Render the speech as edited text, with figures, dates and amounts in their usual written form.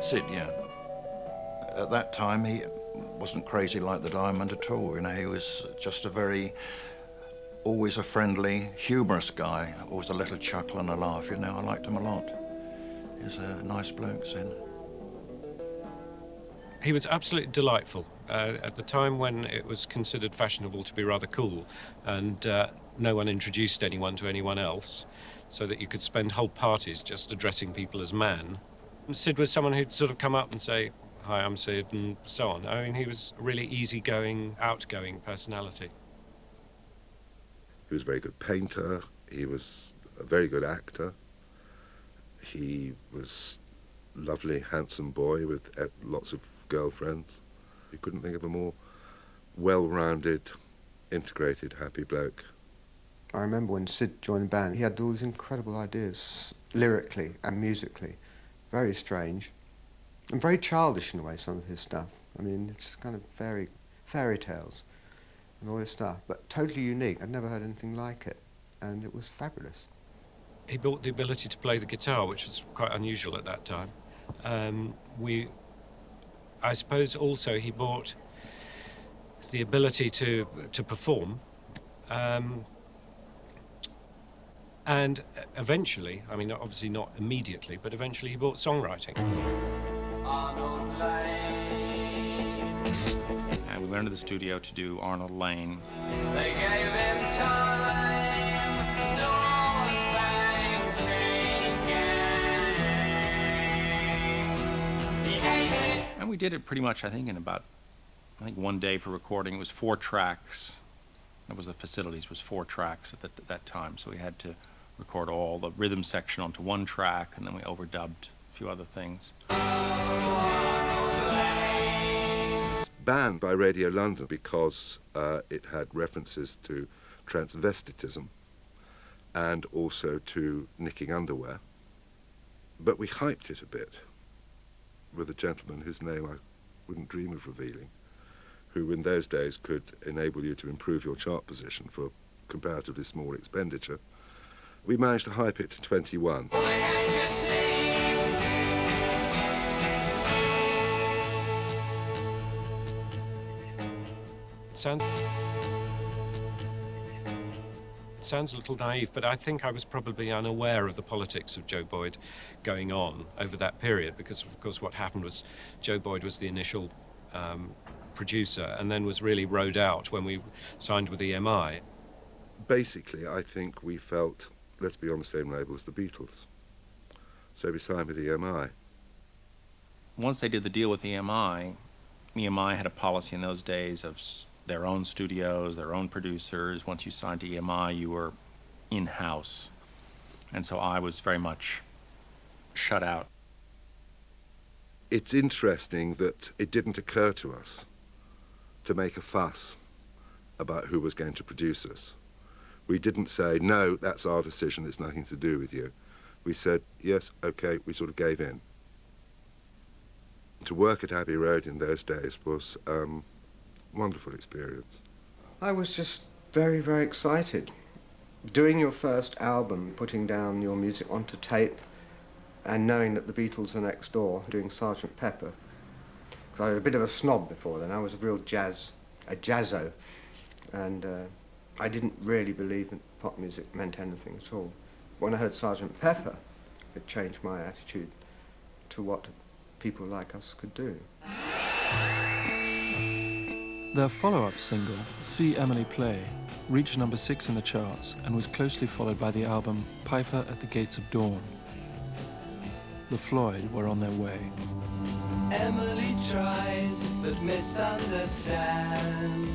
Sid, yeah. At that time, he wasn't crazy like the Diamond at all. You know, he was just always a friendly, humorous guy. Always a little chuckle and a laugh. You know, I liked him a lot. He was a nice bloke, Sid. He was absolutely delightful. At the time when it was considered fashionable to be rather cool, and no one introduced anyone to anyone else, so that you could spend whole parties just addressing people as man. Sid was someone who'd sort of come up and say, "Hi, I'm Sid," and so on. I mean, he was a really easygoing, outgoing personality. He was a very good painter. He was a very good actor. He was a lovely, handsome boy with lots of girlfriends. You couldn't think of a more well-rounded, integrated, happy bloke. I remember when Sid joined the band, he had all these incredible ideas, lyrically and musically. Very strange. And very childish in a way, some of his stuff. I mean, it's kind of fairy tales and all this stuff, but totally unique. I'd never heard anything like it, and it was fabulous. He brought the ability to play the guitar, which was quite unusual at that time. I suppose also he brought the ability to perform, and eventually, I mean, obviously not immediately, but eventually he brought songwriting. Arnold Layne. And we went into the studio to do Arnold Layne. They gave him time, doors bang, chain gang. He hated. And we did it pretty much, I think, in about, one day for recording. It was 4 tracks. That was the facilities, was 4 tracks at that time. So we had to record all the rhythm section onto 1 track, and then we overdubbed a few other things. It's banned by Radio London because it had references to transvestitism and also to nicking underwear. But we hyped it a bit with a gentleman whose name I wouldn't dream of revealing, who in those days could enable you to improve your chart position for comparatively small expenditure. We managed to hype it to 21. Sounds a little naive, but I think I was probably unaware of the politics of Joe Boyd going on over that period, because of course what happened was Joe Boyd was the initial producer and then was really rode out when we signed with EMI. Basically, I think we felt, let's be on the same label as the Beatles. So we signed with EMI. Once they did the deal with EMI, EMI had a policy in those days of their own studios, their own producers. Once you signed to EMI, you were in-house. And so I was very much shut out. It's interesting that it didn't occur to us to make a fuss about who was going to produce us. We didn't say, no, that's our decision, it's nothing to do with you. We said, yes, okay, we sort of gave in. To work at Abbey Road in those days was a wonderful experience. I was just very, very excited. Doing your first album, putting down your music onto tape, and knowing that the Beatles are next door doing Sgt. Pepper. Because I was a bit of a snob before then. I was a real jazzo. And I didn't really believe that pop music meant anything at all. When I heard Sgt. Pepper, it changed my attitude to what people like us could do. Their follow-up single, See Emily Play, reached number 6 in the charts and was closely followed by the album Piper at the Gates of Dawn. The Floyd were on their way. Emily tries but misunderstands.